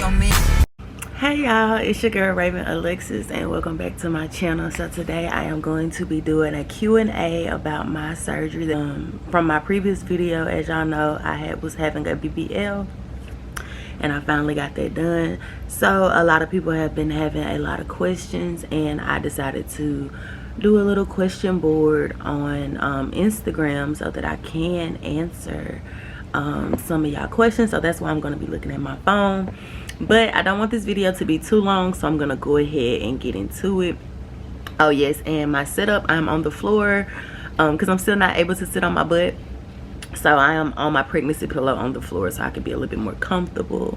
your man. Hey y'all, it's your girl Raven Alexis and welcome back to my channel. So today I am going to be doing a Q&A about my surgery. From my previous video, as y'all know, I was having a BBL and I finally got that done. So a lot of people have been having a lot of questions and I decided to do a little question board on Instagram so that I can answer some of y'all questions. So that's why I'm going to be looking at my phone. But I don't want this video to be too long, so I'm going to go ahead and get into it. Oh yes, and my setup, I'm on the floor because I'm still not able to sit on my butt. So I am on my pregnancy pillow on the floor so I can be a little bit more comfortable.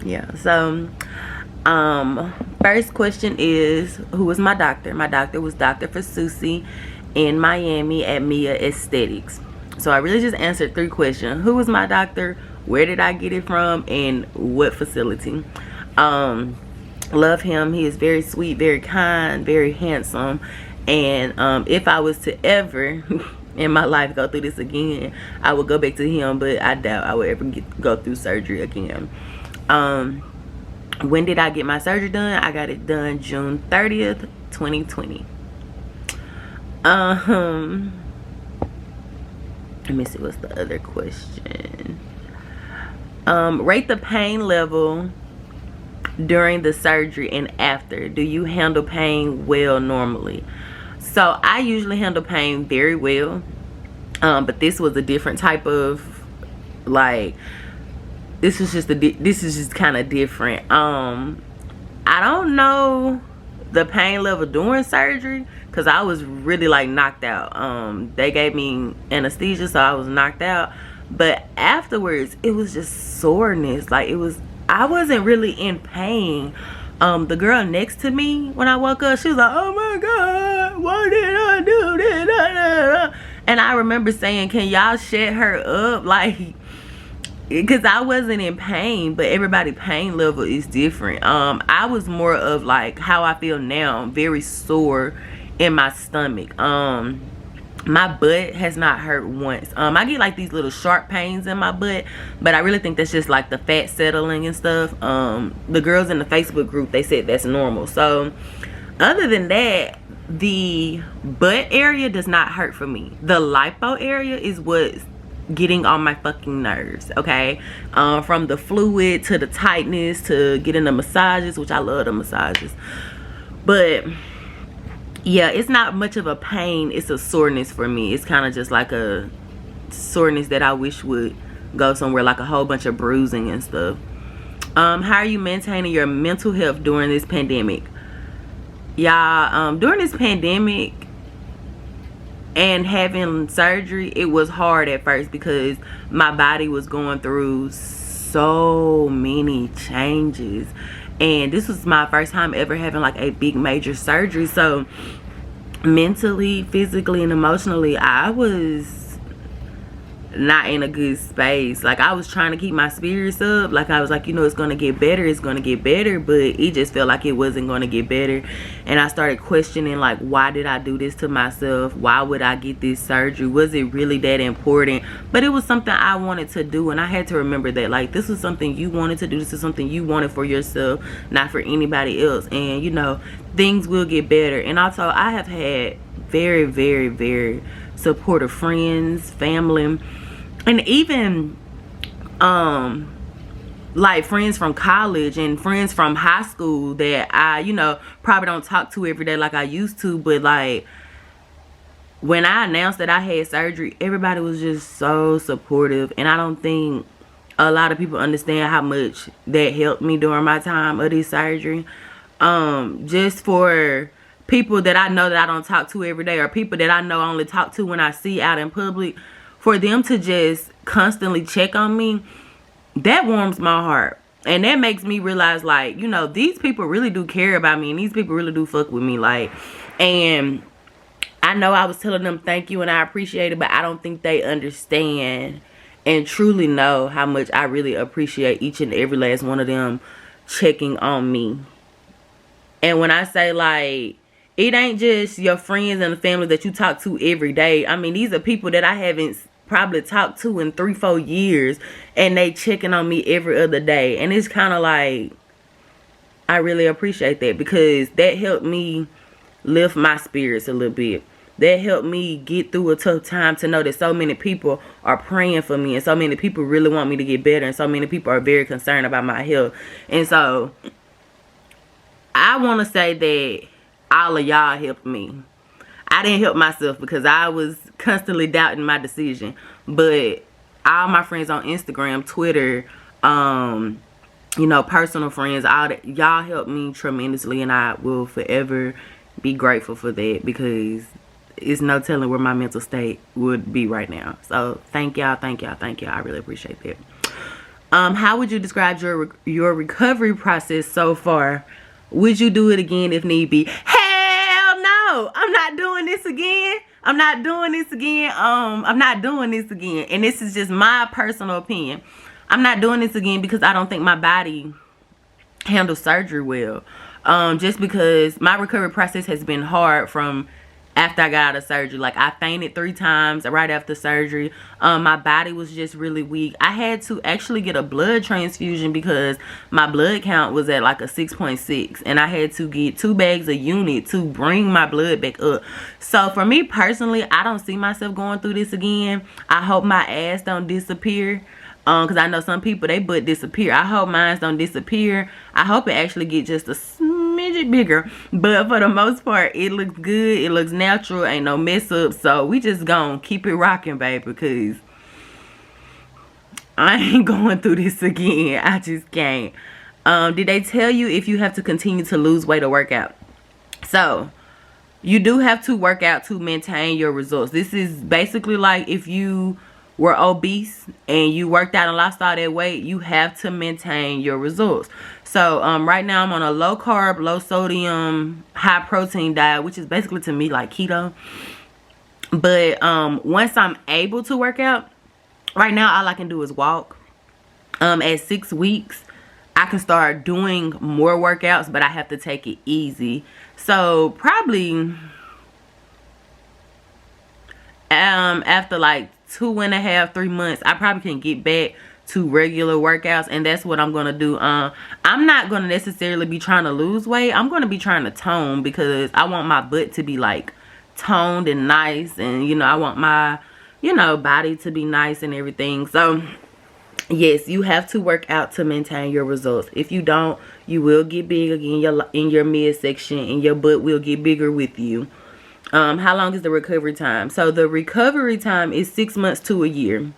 Yeah, so first question is, who was my doctor? My doctor was Dr. Fasusi in Miami at Mia Aesthetics. So I really just answered 3 questions. Who was my doctor? Where did I get it from? And what facility? Love him. He is very sweet, very kind, very handsome. And if I was to ever in my life go through this again, I would go back to him, but I doubt I would ever go through surgery again. When did I get my surgery done? I got it done June 30th, 2020. Let me see, what's the other question? Rate the pain level during the surgery and after. Do you handle pain well normally? So I usually handle pain very well, but this was a different type of, like, this is just kind of different. I don't know the pain level during surgery because I was really like knocked out. They gave me anesthesia, so I was knocked out. But afterwards, it was just soreness. Like, I wasn't really in pain. The girl next to me, when I woke up, she was like, oh my God, why did I do this? And I remember saying, can y'all shut her up? Like, because I wasn't in pain, but everybody's pain level is different. I was more of like how I feel now, very sore in my stomach. My butt has not hurt once. I get like these little sharp pains in my butt, but I really think that's just like the fat settling and stuff. The girls in the Facebook group, they said that's normal. So other than that, the butt area does not hurt for me. The lipo area is what's getting on my fucking nerves, okay? From the fluid to the tightness to getting the massages, which I love the massages. But yeah, it's not much of a pain, it's a soreness for me. It's kind of just like a soreness that I wish would go somewhere, like a whole bunch of bruising and stuff. How are you maintaining your mental health during this pandemic? Y'all, during this pandemic and having surgery, it was hard at first because my body was going through so many changes. And this was my first time ever having like a big major surgery. So mentally, physically, and emotionally, I was not in a good space. Like, I was trying to keep my spirits up. Like, I was like, you know, it's gonna get better, it's gonna get better, but it just felt like it wasn't gonna get better. And I started questioning, like, why did I do this to myself? Why would I get this surgery? Was it really that important? But it was something I wanted to do, and I had to remember that, like, this was something you wanted to do. This is something you wanted for yourself, not for anybody else. And, you know, things will get better. And also, I have had very, very, very supportive friends, family, and even like friends from college and friends from high school that I, you know, probably don't talk to every day like I used to. But like, when I announced that I had surgery, everybody was just so supportive, and I don't think a lot of people understand how much that helped me during my time of this surgery. Just for people that I know that I don't talk to every day, or people that I know I only talk to when I see out in public, for them to just constantly check on me, that warms my heart. And that makes me realize, like, you know, these people really do care about me, and these people really do fuck with me. Like, and I know I was telling them thank you and I appreciate it, but I don't think they understand and truly know how much I really appreciate each and every last one of them checking on me. And when I say, like, it ain't just your friends and the family that you talk to every day. I mean, these are people that I haven't probably talked to in 3-4 years, and they checking on me every other day. And it's kind of like, I really appreciate that, because that helped me lift my spirits a little bit. That helped me get through a tough time, to know that so many people are praying for me, and so many people really want me to get better, and so many people are very concerned about my health. And so I want to say that all of y'all helped me. I didn't help myself because I was constantly doubting my decision. But all my friends on Instagram, Twitter, you know, personal friends, all that, y'all helped me tremendously, and I will forever be grateful for that, because it's no telling where my mental state would be right now. So thank y'all, thank y'all, thank y'all. I really appreciate that. How would you describe your recovery process so far? Would you do it again if need be? Hell no! I'm not doing this again. I'm not doing this again. I'm not doing this again. And this is just my personal opinion. I'm not doing this again because I don't think my body handles surgery well. Just because my recovery process has been hard from after I got out of surgery. Like, I fainted 3 times right after surgery. My body was just really weak. I had to actually get a blood transfusion because my blood count was at like a 6.6, and I had to get 2 bags a unit to bring my blood back up. So for me personally, I don't see myself going through this again. I hope my ass don't disappear. Because I know some people, they butt disappear. I hope mine don't disappear. I hope it actually get just a smidget bigger. But for the most part, it looks good. It looks natural. Ain't no mess up. So we just gonna keep it rocking, baby. Because I ain't going through this again. I just can't. Did they tell you if you have to continue to lose weight or work out? So you do have to work out to maintain your results. This is basically like if you were obese and you worked out and lost all that weight, you have to maintain your results. So right now I'm on a low carb, low sodium, high protein diet, which is basically to me like keto. But once I'm able to work out, right now all I can do is walk. At 6 weeks I can start doing more workouts, but I have to take it easy. So probably after like 2.5-3 months, I probably can get back to regular workouts, and that's what I'm gonna do. I'm not gonna necessarily be trying to lose weight. I'm gonna be trying to tone, because I want my butt to be like toned and nice, and you know, I want my, you know, body to be nice and everything. So yes, you have to work out to maintain your results. If you don't, you will get big again in your midsection, and your butt will get bigger with you. How long is the recovery time? So the recovery time is 6 months to a year.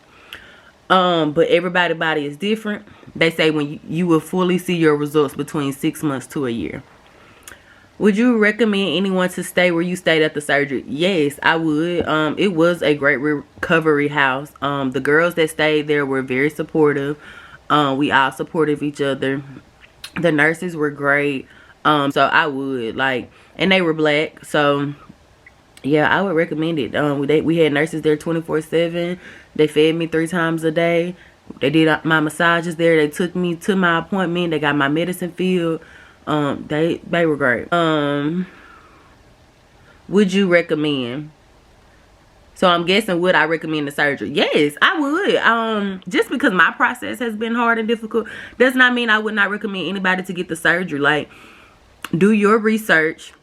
But everybody's body is different. They say when you will fully see your results between 6 months to a year. Would you recommend anyone to stay where you stayed at the surgery? Yes, I would. It was a great recovery house. The girls that stayed there were very supportive. We all supported each other. The nurses were great. So I would, like, and they were black. So yeah, I would recommend it. We had nurses there 24/7. They fed me 3 times a day. They did my massages there. They took me to my appointment. They got my medicine filled. They were great. Would you recommend? So I'm guessing, would I recommend the surgery? Yes, I would. Just because my process has been hard and difficult does not mean I would not recommend anybody to get the surgery. Like, do your research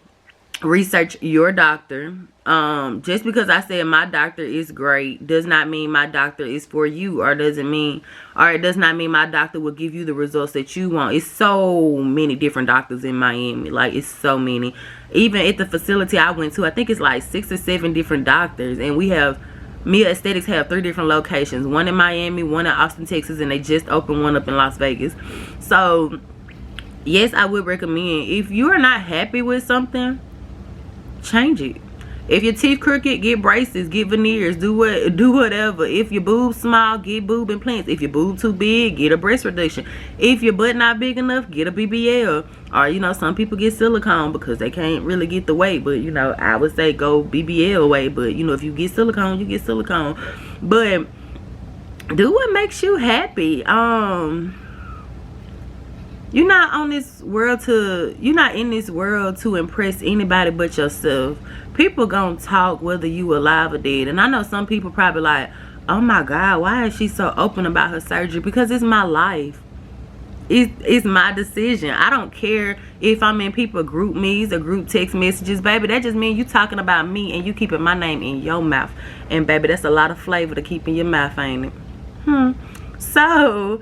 your doctor. Just because I said my doctor is great does not mean my doctor is for you, or it does not mean my doctor will give you the results that you want. It's so many different doctors in Miami. Like, it's so many. Even at the facility I went to, I think it's like 6 or 7 different doctors, and we have Mia Aesthetics have 3 different locations, one in Miami, one in Austin, Texas, and they just opened one up in Las Vegas. So yes, I would recommend. If you are not happy with something, change it. If your teeth crooked, get braces, get veneers, do whatever. If your boob's small, get boob implants. If your boob too big, get a breast reduction. If your butt not big enough, get a BBL. Or, you know, some people get silicone because they can't really get the weight. But, you know, I would say go BBL way. But, you know, if you get silicone, you get silicone. But do what makes you happy. You're not in this world to impress anybody but yourself. People gonna talk whether you alive or dead. And I know some people probably like, oh my God, why is she so open about her surgery? Because it's my life. It's my decision. I don't care if I'm in people group me's or group text messages, baby. That just means you talking about me and you keeping my name in your mouth. And baby, that's a lot of flavor to keep in your mouth, ain't it? So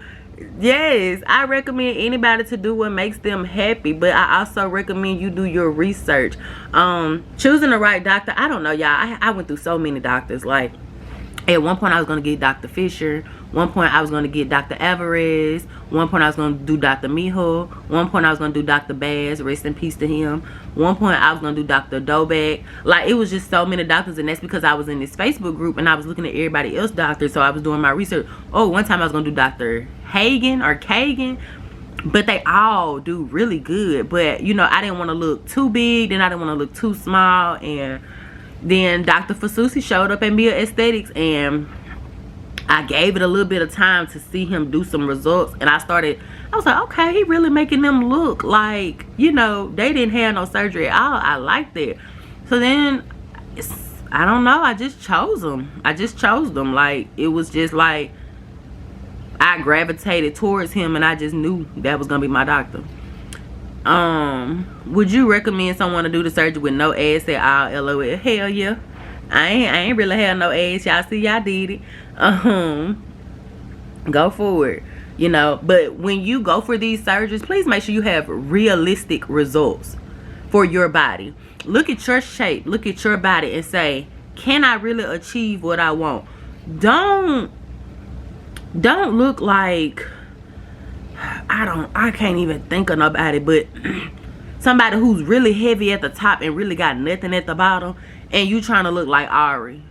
yes, I recommend anybody to do what makes them happy, but I also recommend you do your research. Choosing the right doctor, I don't know, y'all. I went through so many doctors. Like, at one point I was going to get Dr. Fisher. One point I was going to get Dr. Alvarez. One point I was going to do Dr. Mijo. One point I was going to do Dr. Baz. Rest in peace to him. One point I was going to do Dr. Dobak. Like, it was just so many doctors, and that's because I was in this Facebook group and I was looking at everybody else doctors, so I was doing my research. Oh, one time I was going to do Dr. Hagen or Kagan. But they all do really good. But, you know, I didn't want to look too big, then I didn't want to look too small. And then Dr. Fasusi showed up at Mia Aesthetics, and I gave it a little bit of time to see him do some results. And I was like, okay, he really making them look like, you know, they didn't have no surgery at all. I like that. So then, I don't know, I just chose them. Like, it was just like, I gravitated towards him, and I just knew that was going to be my doctor. Would you recommend someone to do the surgery with no ass at all? LOL. Hell yeah. I ain't really had no ass. Y'all see, y'all did it. Go for it. You know, but when you go for these surgeries, please make sure you have realistic results for your body. Look at your shape, look at your body, and say, can I really achieve what I want? Don't look like, I can't even think of nobody, but somebody who's really heavy at the top and really got nothing at the bottom, and you trying to look like Ari.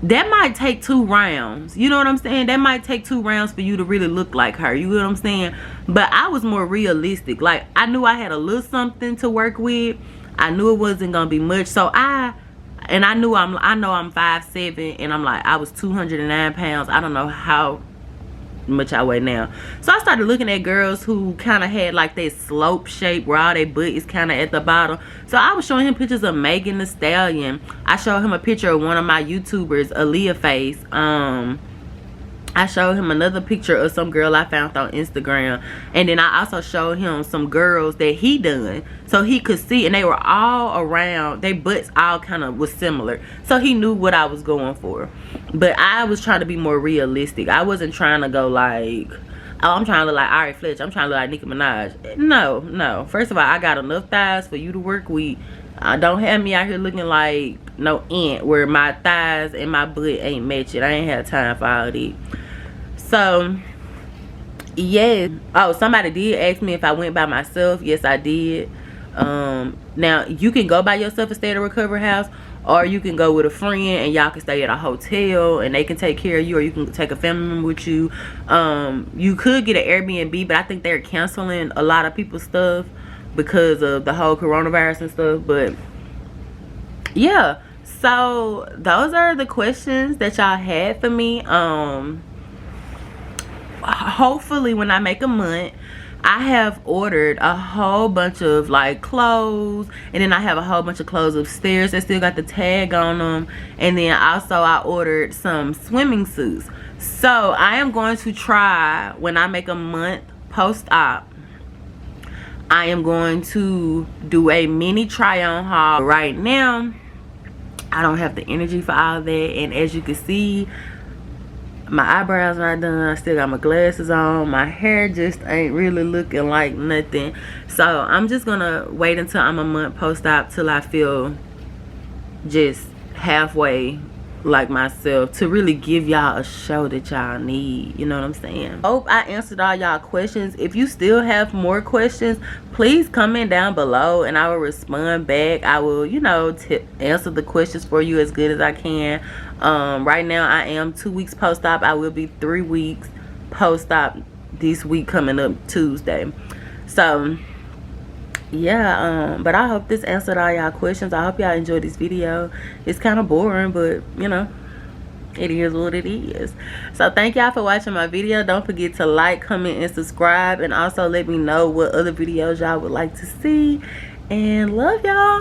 That might take 2 rounds. You know what I'm saying? That might take 2 rounds for you to really look like her. You know what I'm saying? But I was more realistic. Like, I knew I had a little something to work with. I knew it wasn't gonna be much. So I know I'm 5'7", and I'm like, I was 209 pounds. I don't know how much I weigh now. So I started looking at girls who kind of had like that slope shape where all their butt is kind of at the bottom. So I was showing him pictures of Megan Thee Stallion. I showed him a picture of one of my YouTubers, Aaliyah Face. I showed him another picture of some girl I found on Instagram. And then I also showed him some girls that he done, so he could see. And they were all around. Their butts all kind of was similar. So he knew what I was going for. But I was trying to be more realistic. I wasn't trying to go like, oh, I'm trying to look like Ari Fletcher. I'm trying to look like Nicki Minaj. No. First of all, I got enough thighs for you to work with. Don't have me out here looking like no ant where my thighs and my butt ain't matching. I ain't had time for all that. So, yeah. Oh, somebody did ask me if I went by myself. Yes, I did. Now, you can go by yourself and stay at a recovery house, or you can go with a friend and y'all can stay at a hotel and they can take care of you, or you can take a family member with you. You could get an Airbnb, but I think they're canceling a lot of people's stuff because of the whole coronavirus and stuff. But yeah, so those are the questions that y'all had for me. Hopefully when I make a month, I have ordered a whole bunch of like clothes, and then I have a whole bunch of clothes upstairs that still got the tag on them, and then also I ordered some swimming suits. So I am going to try, when I make a month post-op, I am going to do a mini try-on haul. Right now I don't have the energy for all that, and as you can see, my eyebrows not done. I still got my glasses on. My hair just ain't really looking like nothing. So I'm just gonna wait until I'm a month post-op till I feel just halfway like myself, to really give y'all a show that y'all need. You know what I'm saying? Hope I answered all y'all questions. If you still have more questions, please comment down below and I will respond back. I will, you know, answer the questions for you as good as I can. Right now I am 2 weeks post-op. I will be 3 weeks post-op this week coming up Tuesday. So yeah, but I hope this answered all y'all questions. I hope y'all enjoyed this video. It's kind of boring, but you know, it is what it is. So thank y'all for watching my video. Don't forget to like, comment, and subscribe, and also let me know what other videos y'all would like to see. And love y'all.